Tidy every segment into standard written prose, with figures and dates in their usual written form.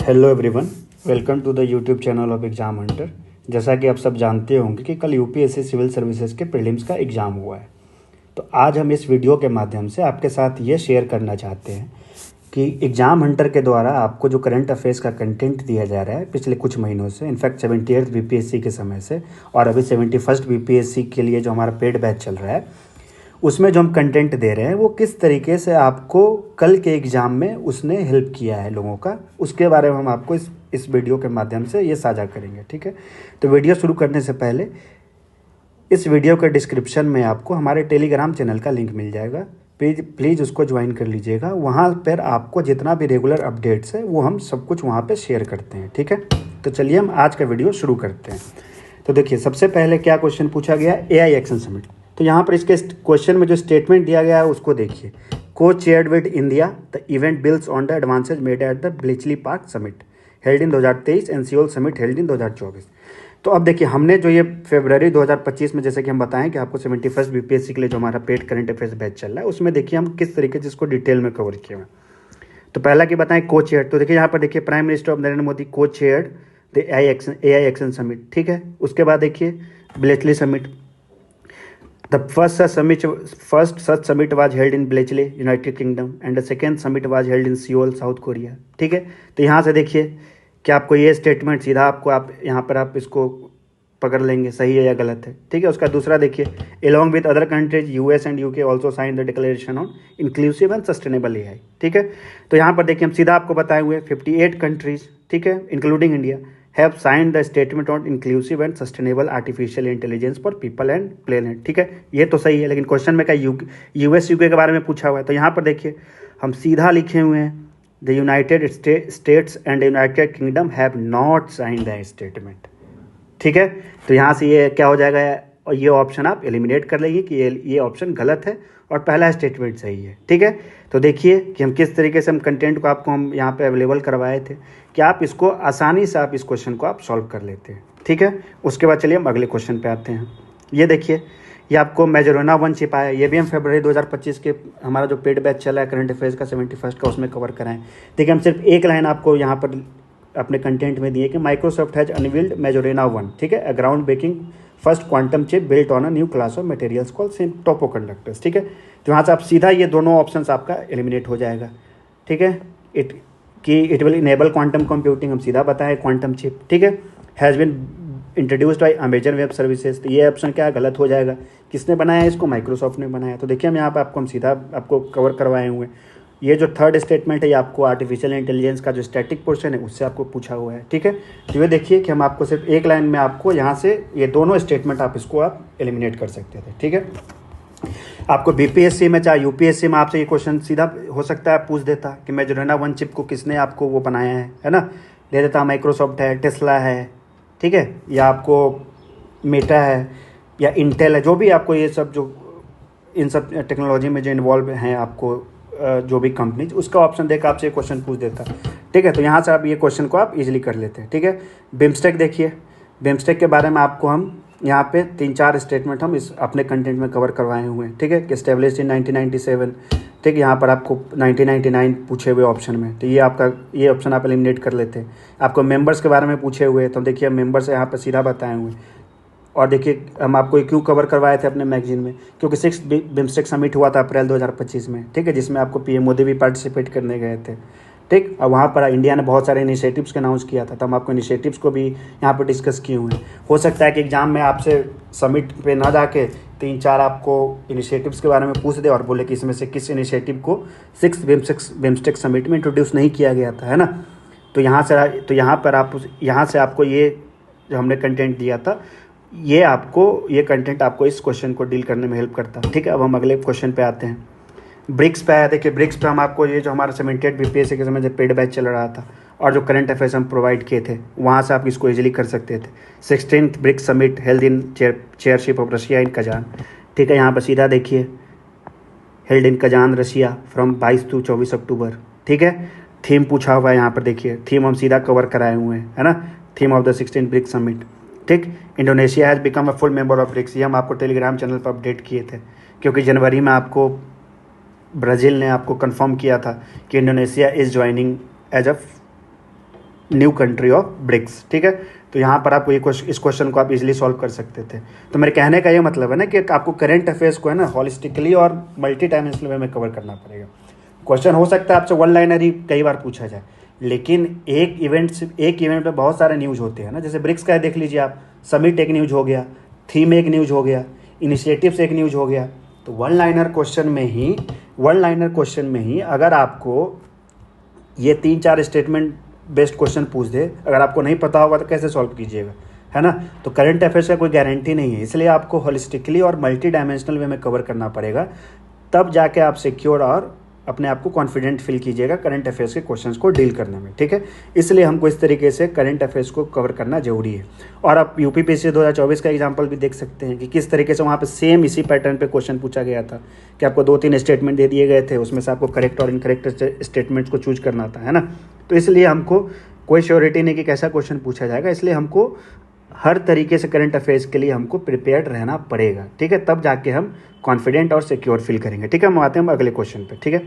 Hello everyone, welcome to the YouTube channel of exam hunter. जैसा कि आप सब जानते होंगे कि कल यूपीएससी सिविल सर्विसेज के प्रीलिम्स का एग्ज़ाम हुआ है। तो आज हम इस वीडियो के माध्यम से आपके साथ ये शेयर करना चाहते हैं कि एग्ज़ाम हंटर के द्वारा आपको जो करंट अफेयर्स का कंटेंट दिया जा रहा है पिछले कुछ महीनों से, इनफैक्ट 78th बीपीएससी के समय से और अभी 71st बीपीएससी के लिए जो हमारा पेड बैच चल रहा है उसमें जो हम कंटेंट दे रहे हैं वो किस तरीके से आपको कल के एग्ज़ाम में उसने हेल्प किया है लोगों का, उसके बारे में हम आपको इस वीडियो के माध्यम से ये साझा करेंगे। ठीक है, तो वीडियो शुरू करने से पहले इस वीडियो के डिस्क्रिप्शन में आपको हमारे टेलीग्राम चैनल का लिंक मिल जाएगा। प्लीज़ उसको ज्वाइन कर लीजिएगा। वहाँ पर आपको जितना भी रेगुलर अपडेट्स है वो हम सब कुछ वहाँ पर शेयर करते हैं। ठीक है, तो चलिए हम आज का वीडियो शुरू करते हैं। तो देखिए, सबसे पहले क्या क्वेश्चन पूछा गया, एआई एक्शन समिट। तो यहाँ पर इसके क्वेश्चन में जो स्टेटमेंट दिया गया है उसको देखिए। Co chaired with India the event builds on the advances made at the Bletchley Park summit held in 2023 and Seoul summit held in 2024। तो अब देखिए, हमने जो ये फरवरी 2025 में जैसे कि हम बताएं कि आपको 71st बीपीएससी के लिए जो हमारा पेड करंट अफेयर्स बैच चल रहा है उसमें देखिए हम किस तरीके से इसको डिटेल में कवर किया है। तो पहला की बताएं को चेयर। तो देखिए यहाँ पर देखिए, prime minister of Narendra Modi co chaired the AI action summit. ठीक है, उसके बाद देखिए Bletchley summit. The first such summit was held in Bletchley, United Kingdom, and the second summit was held in Seoul, South Korea। ठीक है, तो यहाँ से देखिए कि आपको ये स्टेटमेंट सीधा आप यहाँ पर आप इसको पकड़ लेंगे सही है या गलत है। ठीक है, उसका दूसरा देखिए, along with other countries US and UK also signed the declaration on inclusive and sustainable AI। ठीक है, तो यहाँ पर देखिए हम सीधा आपको बताए हुए 58 कंट्रीज, ठीक है, including India, have signed the statement on inclusive and sustainable artificial intelligence for people and planet. ठीक है, ये तो सही है, लेकिन क्वेश्चन में क्या यूएस यूके के बारे में पूछा हुआ है। तो यहाँ पर देखिए हम सीधा लिखे हुए हैं, the United states and United kingdom have not signed the statement. ठीक है, तो यहाँ से ये क्या हो जाएगा, और ये ऑप्शन आप एलिमिनेट कर लेंगे कि ये ऑप्शन गलत है और पहला स्टेटमेंट सही है। ठीक है, तो देखिए कि हम किस तरीके से हम कंटेंट को आपको हम यहाँ पे अवेलेबल करवाए थे कि आप इसको आसानी से आप इस क्वेश्चन को आप सॉल्व कर लेते हैं। ठीक है, उसके बाद चलिए हम अगले क्वेश्चन पे आते हैं। ये देखिए, ये आपको मेजोरिना 1 चिप आया, ये भी हम फरवरी 2025 के हमारा जो पेड बैच चला है करंट अफेयर्स का 71st का, उसमें कवर कराएं। देखिए, हम सिर्फ एक लाइन आपको यहाँ पर अपने कंटेंट में दिए कि माइक्रोसॉफ्ट हैज अनवील्ड मेजोरिना 1। ठीक है, ground breaking first quantum chip built on a new class of materials called topoconductors. ठीक है, तो यहाँ से आप सीधा ये दोनों ऑप्शंस आपका एलिमिनेट हो जाएगा। ठीक है, it will enable quantum computing, हम सीधा बताएं क्वांटम चिप। ठीक है, has been introduced by Amazon web services, तो ये ऑप्शन क्या गलत हो जाएगा। किसने बनाया इसको, माइक्रोसॉफ्ट ने बनाया। तो देखिए हम यहाँ पर हम सीधा आपको कवर करवाए हुए हैं। ये जो थर्ड स्टेटमेंट है ये आपको आर्टिफिशियल इंटेलिजेंस का जो स्टैटिक पोर्शन है उससे आपको पूछा हुआ है। ठीक है, तो ये देखिए कि हम आपको सिर्फ एक लाइन में आपको यहाँ से ये दोनों स्टेटमेंट आप इसको आप एलिमिनेट कर सकते थे। ठीक है, आपको बीपीएससी में चाहे यूपीएससी में आपसे ये क्वेश्चन सीधा हो सकता है पूछ देता कि मेजोरिना 1 चिप को किसने आपको वो बनाया है ना, दे देता माइक्रोसॉफ्ट है, टेस्ला है, ठीक है, या आपको मेटा है या इंटेल है, जो भी आपको ये सब जो इन सब टेक्नोलॉजी में जो इन्वॉल्व हैं आपको जो भी कंपनीज, उसका ऑप्शन देकर आपसे ये क्वेश्चन पूछ देता। ठीक है, तो यहाँ से आप ये क्वेश्चन को आप इजीली कर लेते हैं। ठीक है, बिम्स्टेक देखिए, बिम्स्टेक के बारे में आपको हम यहाँ पे 3-4 स्टेटमेंट हम इस अपने कंटेंट में कवर करवाए हुए हैं। ठीक है, कि एस्टेब्लिश इन 1997। ठीक है, यहाँ पर आपको 1999 पूछे हुए ऑप्शन में, तो ये आपका ये ऑप्शन आप एलिमिनेट कर लेते हैं। आपको मेंबर्स के बारे में पूछे हुए, तो देखिए मेंबर्स यहाँ पर सीधा बताए हुए। और देखिए हम आपको क्यों कवर करवाए थे अपने मैगजीन में, क्योंकि 6 बिम्स्टेक समिट हुआ था अप्रैल 2025 में। ठीक है, जिसमें आपको पीएम मोदी भी पार्टिसिपेट करने गए थे। ठीक, और वहाँ पर इंडिया ने बहुत सारे इनिशिएटिव्स का अनाउंस किया था, तो हम आपको इनिशिएटिव्स को भी यहाँ पर डिस्कस किए हुए हैं। हो सकता है कि एग्जाम में आपसे समिट पे ना जाके 3-4 आपको इनिशिएटिव्स के बारे में पूछ दे और बोले कि इसमें से किस इनिशिएटिव को 6 बिम्स्टेक समिट में इंट्रोड्यूस नहीं किया गया था, है ना। तो यहाँ पर आप यहाँ से आपको ये जो हमने कंटेंट दिया था ये कंटेंट आपको इस क्वेश्चन को डील करने में हेल्प करता है। ठीक है, अब हम अगले क्वेश्चन पे आते हैं। ब्रिक्स पे आया, देखिए ब्रिक्स पे हम आपको ये जो हमारा 78 बीपीएससी के समय जब पेड बैच चल रहा था और जो करंट अफेयर्स हम प्रोवाइड किए थे वहाँ से आप इसको इजीली कर सकते थे। 16th BRICS summit held in chairship of Russia in Kazan. ठीक है, यहाँ पर सीधा देखिए held in Kazan Russia from 22 to 24 October. ठीक है, थीम पूछा हुआ है यहाँ पर, देखिए थीम हम सीधा कवर कराए हुए हैं, है ना, theme of the 16th BRICS summit. ठीक, Indonesia has become a full member of BRICS, ये हम आपको टेलीग्राम चैनल पर अपडेट किए थे, क्योंकि जनवरी में आपको ब्राज़ील ने आपको कंफर्म किया था कि Indonesia is joining as a new country of BRICS. ठीक है, तो यहाँ पर आपको इस क्वेश्चन को आप इजीली सॉल्व कर सकते थे। तो मेरे कहने का ये मतलब है ना कि आपको करंट अफेयर्स को है ना हॉलिस्टिकली और मल्टी डायमेंशनल वे में कवर करना पड़ेगा। क्वेश्चन हो सकता है आपसे वन लाइनर ही कई बार पूछा जाए, लेकिन एक इवेंट पे बहुत सारे न्यूज़ होते हैं ना। जैसे ब्रिक्स का देख लीजिए आप, समिट एक न्यूज़ हो गया, थीम एक न्यूज़ हो गया, इनिशिएटिव्स एक न्यूज़ हो गया। तो वन लाइनर क्वेश्चन में ही अगर आपको ये 3-4 स्टेटमेंट बेस्ड क्वेश्चन पूछ दे, अगर आपको नहीं पता होगा तो कैसे सॉल्व कीजिएगा, है ना। तो करंट अफेयर्स का कोई गारंटी नहीं है, इसलिए आपको होलिस्टिकली और मल्टी डायमेंशनल वे में कवर करना पड़ेगा, तब जाके आप सिक्योर और अपने आप को कॉन्फिडेंट फील कीजिएगा करंट अफेयर्स के क्वेश्चंस को डील करने में। ठीक है, इसलिए हमको इस तरीके से करंट अफेयर्स को कवर करना जरूरी है। और आप यूपीपीएससी 2024 का एग्जांपल भी देख सकते हैं कि किस तरीके से वहाँ पे सेम इसी पैटर्न पे क्वेश्चन पूछा गया था कि आपको 2-3 स्टेटमेंट दे दिए गए थे, उसमें से आपको करेक्ट और इनकरेक्ट स्टेटमेंट्स को चूज करना था, है ना। तो इसलिए हमको कोई श्योरिटी नहीं कि कैसा क्वेश्चन पूछा जाएगा, इसलिए हमको हर तरीके से करंट अफेयर्स के लिए हमको प्रिपेयर्ड रहना पड़ेगा। ठीक है, तब जाके हम कॉन्फिडेंट और सिक्योर फील करेंगे। ठीक है, हम आते हैं अगले क्वेश्चन पे। ठीक है,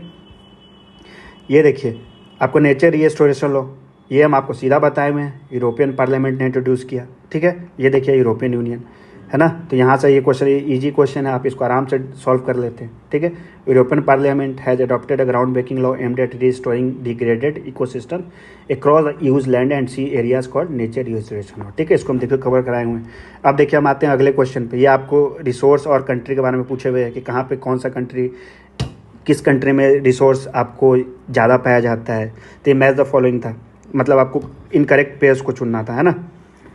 ये देखिए आपको नेचर रिस्टोरेशन लॉ, ये हम आपको सीधा बताए हुए हैं, यूरोपियन पार्लियामेंट ने इंट्रोड्यूस किया। ठीक है, ये देखिए यूरोपियन यूनियन, है ना। तो यहाँ से ये क्वेश्चन इजी क्वेश्चन है, आप इसको आराम से सॉल्व कर लेते हैं। ठीक है, European parliament has adopted a ground breaking law aimed at restoring degraded ecosystem across EU's land and sea areas called nature restoration law. ठीक है, इसको हम देखिए कवर कराए हुए हैं। अब देखिए हम आते हैं अगले क्वेश्चन पे। ये आपको रिसोर्स और कंट्री के बारे में पूछे हुए हैं कि कहाँ पे कौन सा कंट्री, किस कंट्री में रिसोर्स आपको ज़्यादा पाया जाता है। तो ये मैच द फॉलोइंग था, मतलब आपको इनकरेक्ट पेयर्स को चुनना था, है ना।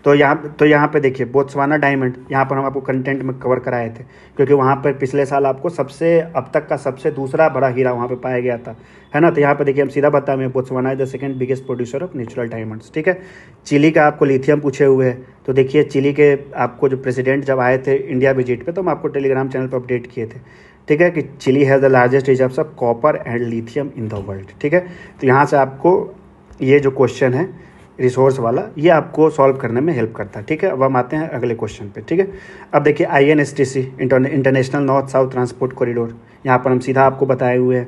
तो यहाँ पे देखिए बोत्सवाना डायमंड, यहाँ पर हम आपको कंटेंट में कवर कराए थे, क्योंकि वहाँ पर पिछले साल आपको अब तक का सबसे दूसरा बड़ा हीरा वहाँ पे पाया गया था, है ना। तो यहाँ पे देखिए हम सीधा बता में Botswana is the second biggest producer of natural diamonds. ठीक है, चिली का आपको लिथियम पूछे हुए हैं। तो देखिए चिली के आपको जो प्रेसिडेंट जब आए थे इंडिया विजिट पे, तो हम आपको टेलीग्राम चैनल पर अपडेट किए थे। ठीक है, कि Chile has the largest reserves of copper and lithium in the world. ठीक है, तो यहाँ से आपको ये जो क्वेश्चन है रिसोर्स वाला, ये आपको सॉल्व करने में हेल्प करता है। ठीक है, अब हम आते हैं अगले क्वेश्चन पे। ठीक है, अब देखिए INSTC international north south transport corridor, यहाँ पर हम सीधा आपको बताए हुए हैं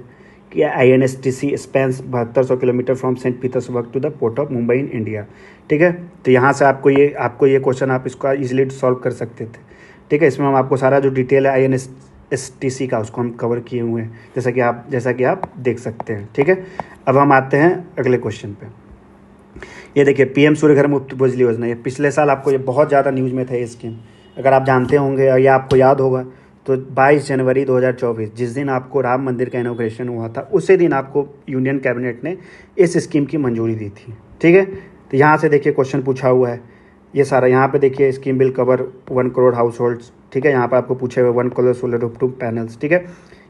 कि INSTC spans 7200 kilometre from Saint Petersburg to the port of Mumbai in India. ठीक है, तो यहाँ से आपको ये क्वेश्चन आप इसका ईजिली सॉल्व कर सकते थे। ठीक है, इसमें हम आपको सारा जो डिटेल है INSTC का उसको हम कवर किए हुए हैं, जैसा कि आप देख सकते हैं। ठीक है, अब हम आते हैं अगले क्वेश्चन पे। ये देखिए PM सूर्य घर मुफ्त बिजली योजना, ये पिछले साल आपको ये बहुत ज़्यादा न्यूज़ में था ये स्कीम, अगर आप जानते होंगे और ये आपको याद होगा तो 22 जनवरी 2024 जिस दिन आपको राम मंदिर का इनॉग्रेशन हुआ था, उसी दिन आपको यूनियन कैबिनेट ने इस स्कीम की मंजूरी दी थी। ठीक है, तो यहाँ से देखिए क्वेश्चन पूछा हुआ है ये सारा, यहाँ पे देखिए scheme will cover 1 crore house holds. ठीक है, यहाँ पर आपको पूछे हुए 1 करोड़ सोलर रूफटॉप पैनल्स। ठीक है,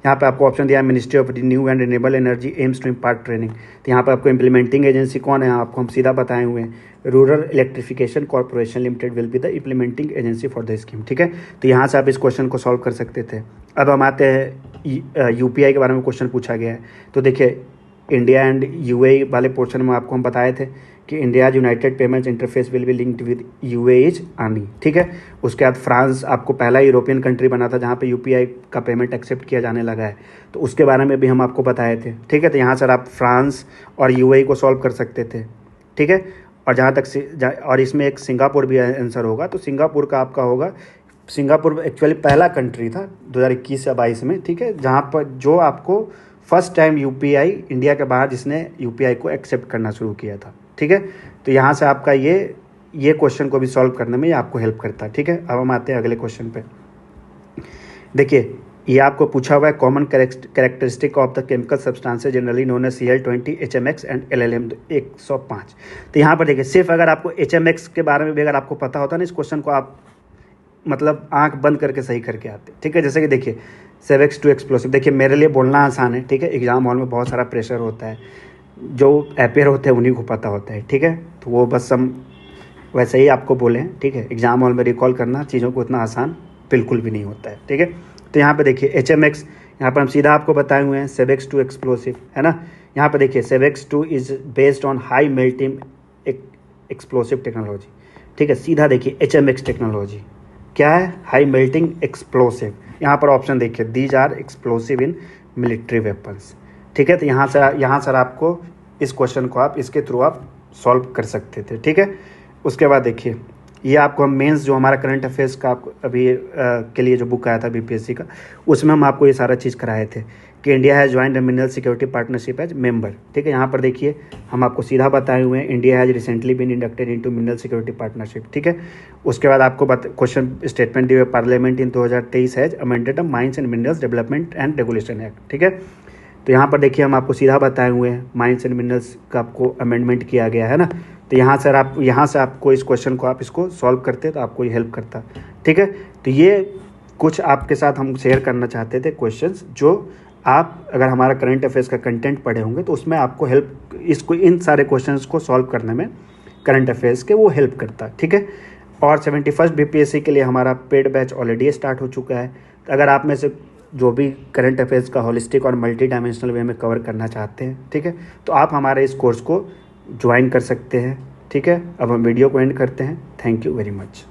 यहाँ पे आपको ऑप्शन दिया है ministry of new and renewable energy aims to impart training. तो यहाँ पे आपको इम्प्लीमेंटिंग एजेंसी कौन है, आपको हम सीधा बताए हुए हैं, rural electrification corporation limited will be the implementing agency for the scheme. ठीक है, तो यहाँ से आप इस क्वेश्चन को सॉल्व कर सकते थे। अब हम आते हैं UPI के बारे में क्वेश्चन पूछा गया है। तो देखिए इंडिया एंड UAE वाले पोर्शन में आपको हम बताए थे कि India United payments interface will be linked with UAE's earning. ठीक है, उसके बाद फ्रांस आपको पहला यूरोपियन कंट्री बना था जहाँ पे UPI का पेमेंट एक्सेप्ट किया जाने लगा है, तो उसके बारे में भी हम आपको बताए थे। ठीक है, तो यहाँ सर आप फ्रांस और UAE को सॉल्व कर सकते थे। ठीक है, और जहाँ तक और इसमें एक सिंगापुर भी आंसर होगा, तो सिंगापुर का आपका होगा, सिंगापुर एक्चुअली पहला कंट्री था 2021 या 22 में। ठीक है, जहाँ पर जो आपको फर्स्ट टाइम UPI इंडिया के बाहर जिसने UPI को एक्सेप्ट करना शुरू किया था। ठीक है, तो यहाँ से आपका ये क्वेश्चन को भी सॉल्व करने में ये आपको हेल्प करता है। ठीक है, अब हम आते हैं अगले क्वेश्चन पे। देखिए ये आपको पूछा हुआ है common characteristic of the chemical substances generally known as Cl20 HMX and LLM 105। तो यहाँ पर देखिए सिर्फ अगर आपको HMX के बारे में भी अगर आपको पता होता ना, इस क्वेश्चन को आप मतलब आंख बंद करके सही करके आते। ठीक है, जैसे कि देखिए Cevex 2 एक्सप्लोसिव, देखिए मेरे लिए बोलना आसान है। ठीक है, एग्जाम हॉल में बहुत सारा प्रेशर होता है, जो अपेयर होते हैं उन्हीं को पता होता है। ठीक है, तो वो बस हम वैसे ही आपको बोले हैं। ठीक है, एग्जाम हॉल में रिकॉल करना चीज़ों को उतना आसान बिल्कुल भी नहीं होता है। ठीक है, तो यहाँ पे देखिए HMX, यहाँ पर हम सीधा आपको बताए हुए हैं Cevex 2 एक्सप्लोसिव, है ना। यहाँ पे देखिए Cevex 2 is based on high melting explosive technology. ठीक है, सीधा देखिए HMX टेक्नोलॉजी क्या है, हाई मेल्टिंग एक्सप्लोसिव। यहाँ पर ऑप्शन देखिए these are explosive in military weapons. ठीक है, तो यहाँ सर आपको इस क्वेश्चन को आप इसके थ्रू आप सॉल्व कर सकते थे। ठीक है, उसके बाद देखिए ये आपको हम मेंस जो हमारा करंट अफेयर्स का आपको अभी के लिए जो बुक आया था बीपीएससी का, उसमें हम आपको ये सारा चीज़ कराए थे कि India has joined mineral security partnership as member. ठीक है, यहाँ पर देखिए हम आपको सीधा बताए हुए हैं, India has recently been inducted into mineral security partnership. ठीक है, उसके बाद आपको क्वेश्चन स्टेटमेंट दिए हुए, parliament in 2023 has amended the mines and minerals development and regulation act. ठीक है, तो यहाँ पर देखिए हम आपको सीधा बताए हुए हैं, माइंस एंड मिनरल्स का आपको अमेंडमेंट किया गया है ना। तो यहाँ से आपको इस क्वेश्चन को आप इसको सॉल्व करते तो आपको ये हेल्प करता। ठीक है, तो ये कुछ आपके साथ हम शेयर करना चाहते थे क्वेश्चंस, जो आप अगर हमारा करंट अफेयर्स का कंटेंट पढ़े होंगे तो उसमें आपको हेल्प, इसको इन सारे क्वेश्चंस को सॉल्व करने में करंट अफेयर्स के वो हेल्प करता। ठीक है, और 71st बीपीएससी के लिए हमारा पेड बैच ऑलरेडी स्टार्ट हो चुका है। तो अगर आप में से जो भी करंट अफेयर्स का होलिस्टिक और मल्टी डायमेंशनल वे में कवर करना चाहते हैं, ठीक है, तो आप हमारे इस कोर्स को ज्वाइन कर सकते हैं। ठीक है, अब हम वीडियो को एंड करते हैं। Thank you very much.